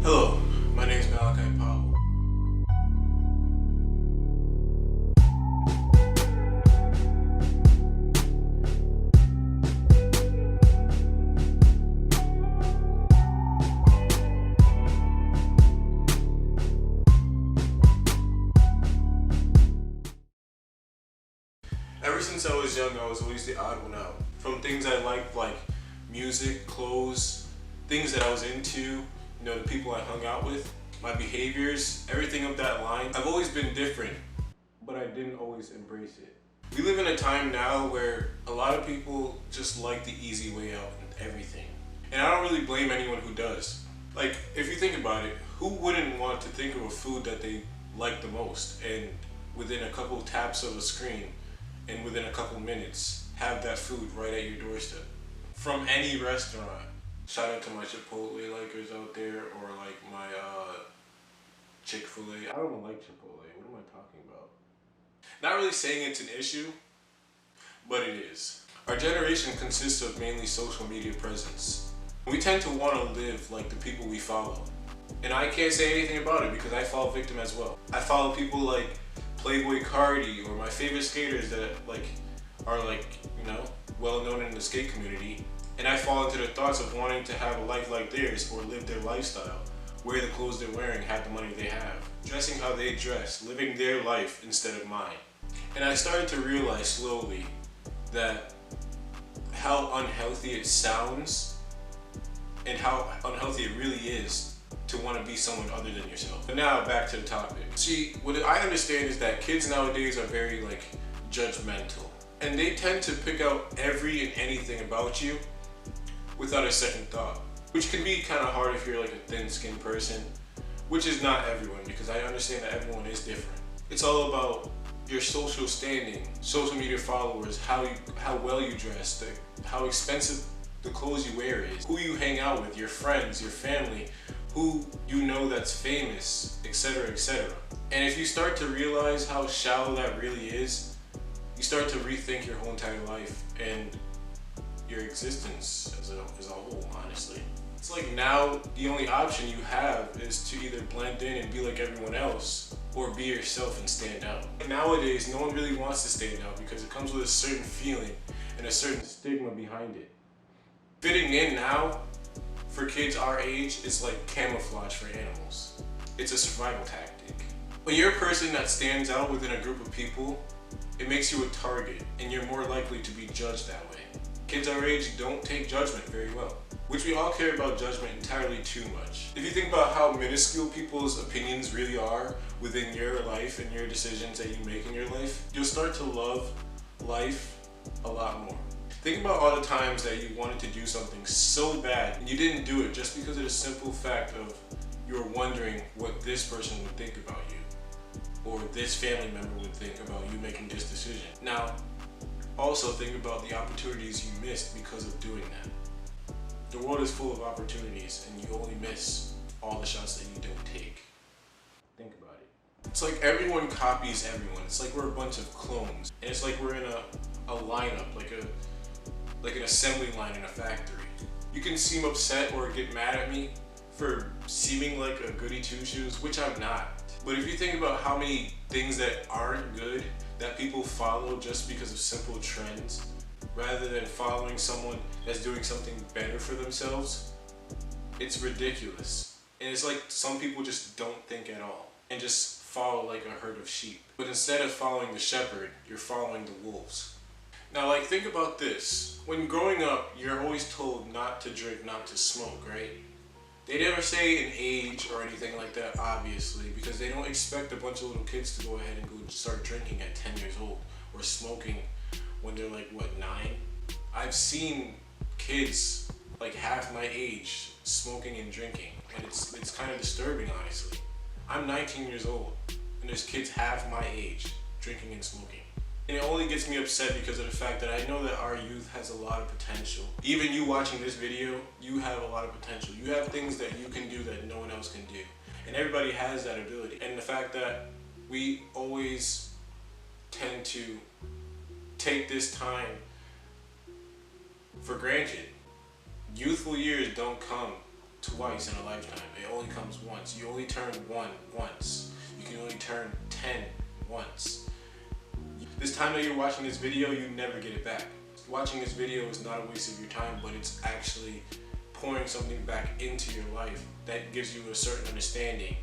Hello, my name is Malachi Powell. Ever since I was young, I was always the odd one out. From things I liked, like music, clothes, things that I was into, the people I hung out with, my behaviors, everything of that line. I've always been different, but I didn't always embrace it. We live in a time now where a lot of people just like the easy way out in everything. And I don't really blame anyone who does. Like, if you think about it, who wouldn't want to think of a food that they like the most and within a couple taps of a screen and within a couple minutes have that food right at your doorstep from any restaurant? Shout out to my Chipotle likers out there, or like my Chick-fil-A. I don't even like Chipotle. What am I talking about? Not really saying it's an issue, but it is. Our generation consists of mainly social media presence. We tend to want to live like the people we follow. And I can't say anything about it because I fall victim as well. I follow people like Playboy Cardi, or my favorite skaters that are well known in the skate community. And I fall into the thoughts of wanting to have a life like theirs or live their lifestyle, wear the clothes they're wearing, have the money they have, dressing how they dress, living their life instead of mine. And I started to realize slowly that how unhealthy it sounds and how unhealthy it really is to want to be someone other than yourself. But now back to the topic. See, what I understand is that kids nowadays are very judgmental. And they tend to pick out every and anything about you without a second thought, which can be kind of hard if you're a thin-skinned person, which is not everyone, because I understand that everyone is different. It's all about your social standing, social media followers, how well you dress, how expensive the clothes you wear is, who you hang out with, your friends, your family, who you know that's famous, etc., etc. And if you start to realize how shallow that really is, you start to rethink your whole entire life and your existence as a whole, honestly. It's like now the only option you have is to either blend in and be like everyone else, or be yourself and stand out. And nowadays, no one really wants to stand out because it comes with a certain feeling and a certain stigma behind it. Fitting in now, for kids our age, is like camouflage for animals. It's a survival tactic. When you're a person that stands out within a group of people, it makes you a target, and you're more likely to be judged that way. Kids our age don't take judgment very well, which we all care about judgment entirely too much. If you think about how minuscule people's opinions really are within your life and your decisions that you make in your life, you'll start to love life a lot more. Think about all the times that you wanted to do something so bad and you didn't do it just because of the simple fact of you were wondering what this person would think about you, or this family member would think about you making this decision. Now, also think about the opportunities you missed because of doing that. The world is full of opportunities and you only miss all the shots that you don't take. Think about it. It's like everyone copies everyone. It's like we're a bunch of clones. And it's like we're in a lineup, like an assembly line in a factory. You can seem upset or get mad at me for seeming like a goody two-shoes, which I'm not. But if you think about how many things that aren't good that people follow just because of simple trends, rather than following someone that's doing something better for themselves, it's ridiculous. And it's like some people just don't think at all and just follow like a herd of sheep. But instead of following the shepherd, you're following the wolves. Now, think about this. When growing up, you're always told not to drink, not to smoke, right? They never say an age or anything like that, obviously, because they don't expect a bunch of little kids to go ahead and go start drinking at 10 years old or smoking when they're 9? I've seen kids half my age smoking and drinking, and it's kind of disturbing, honestly. I'm 19 years old, and there's kids half my age drinking and smoking. And it only gets me upset because of the fact that I know that our youth has a lot of potential. Even you watching this video, you have a lot of potential. You have things that you can do that no one else can do. And everybody has that ability. And the fact that we always tend to take this time for granted. Youthful years don't come twice in a lifetime. It only comes once. You only turn 1 once. You can only turn 10 once. This time that you're watching this video, you never get it back. Watching this video is not a waste of your time, but it's actually pouring something back into your life that gives you a certain understanding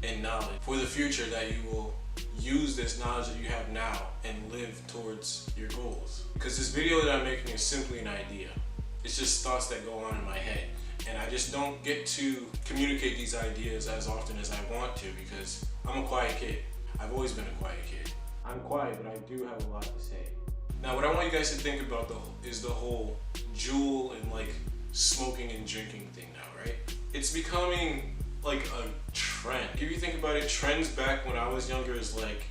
and knowledge for the future, that you will use this knowledge that you have now and live towards your goals. Because this video that I'm making is simply an idea. It's just thoughts that go on in my head. And I just don't get to communicate these ideas as often as I want to, because I'm a quiet kid. I've always been a quiet kid. I'm quiet, but I do have a lot to say. Now, what I want you guys to think about is the whole Juul and like smoking and drinking thing now, right? It's becoming like a trend. If you think about it, trends back when I was younger is like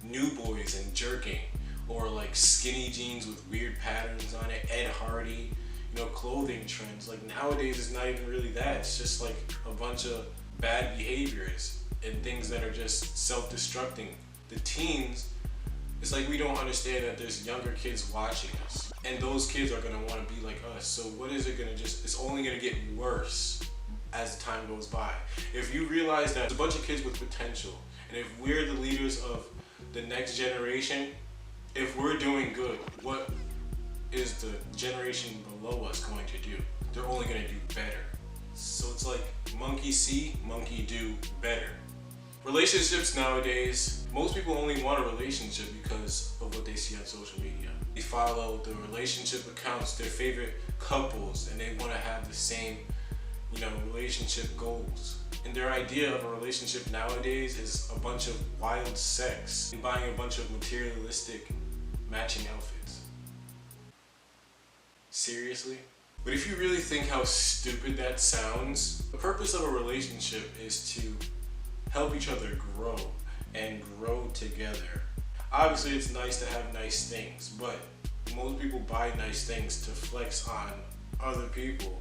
New Boys and jerking, or like skinny jeans with weird patterns on it, Ed Hardy, you know, clothing trends. Like nowadays it's not even really that. It's just like a bunch of bad behaviors and things that are just self-destructing. The teens, it's like we don't understand that there's younger kids watching us, and those kids are gonna want to be like us. So what is it gonna it's only gonna get worse as time goes by. If you realize that there's a bunch of kids with potential, and if we're the leaders of the next generation, if we're doing good, what is the generation below us going to do? They're only gonna do better. So it's like monkey see, monkey do better. Relationships nowadays, most people only want a relationship because of what they see on social media. They follow the relationship accounts, their favorite couples, and they want to have the same, you know, relationship goals. And their idea of a relationship nowadays is a bunch of wild sex and buying a bunch of materialistic matching outfits. Seriously? But if you really think how stupid that sounds, the purpose of a relationship is to help each other grow and grow together. Obviously it's nice to have nice things, but most people buy nice things to flex on other people.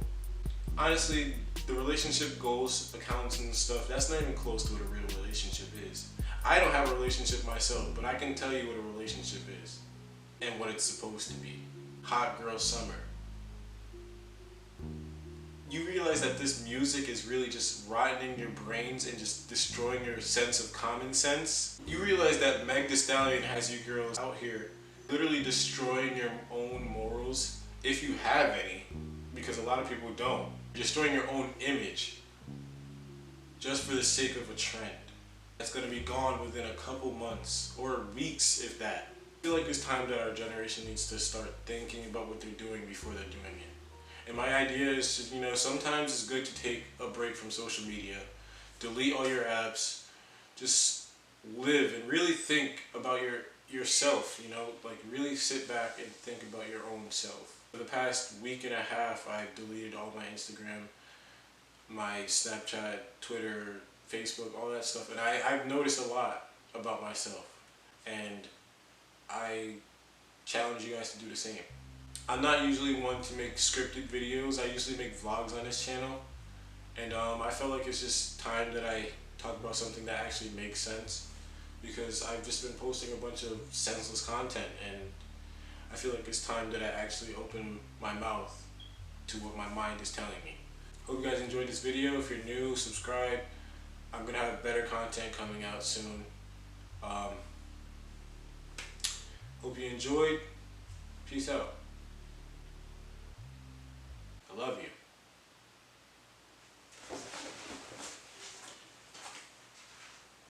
Honestly, the relationship goals, accounts and stuff, that's not even close to what a real relationship is. I don't have a relationship myself, but I can tell you what a relationship is and what it's supposed to be. Hot girl summer. You realize that this music is really just rotting your brains and just destroying your sense of common sense. You realize that Meg Thee Stallion has you girls out here literally destroying your own morals, if you have any, because a lot of people don't. Destroying your own image just for the sake of a trend that's going to be gone within a couple months or weeks, if that. I feel like it's time that our generation needs to start thinking about what they're doing before they're doing it. And my idea is to, you know, sometimes it's good to take a break from social media, delete all your apps, just live and really think about yourself, you know, like really sit back and think about your own self. For the past week and a half, I've deleted all my Instagram, my Snapchat, Twitter, Facebook, all that stuff, and I've noticed a lot about myself, and I challenge you guys to do the same. I'm not usually one to make scripted videos. I usually make vlogs on this channel, and I felt like it's just time that I talk about something that actually makes sense, because I've just been posting a bunch of senseless content, and I feel like it's time that I actually open my mouth to what my mind is telling me. Hope you guys enjoyed this video. If you're new, subscribe. I'm going to have better content coming out soon. Hope you enjoyed. Peace out. I love you.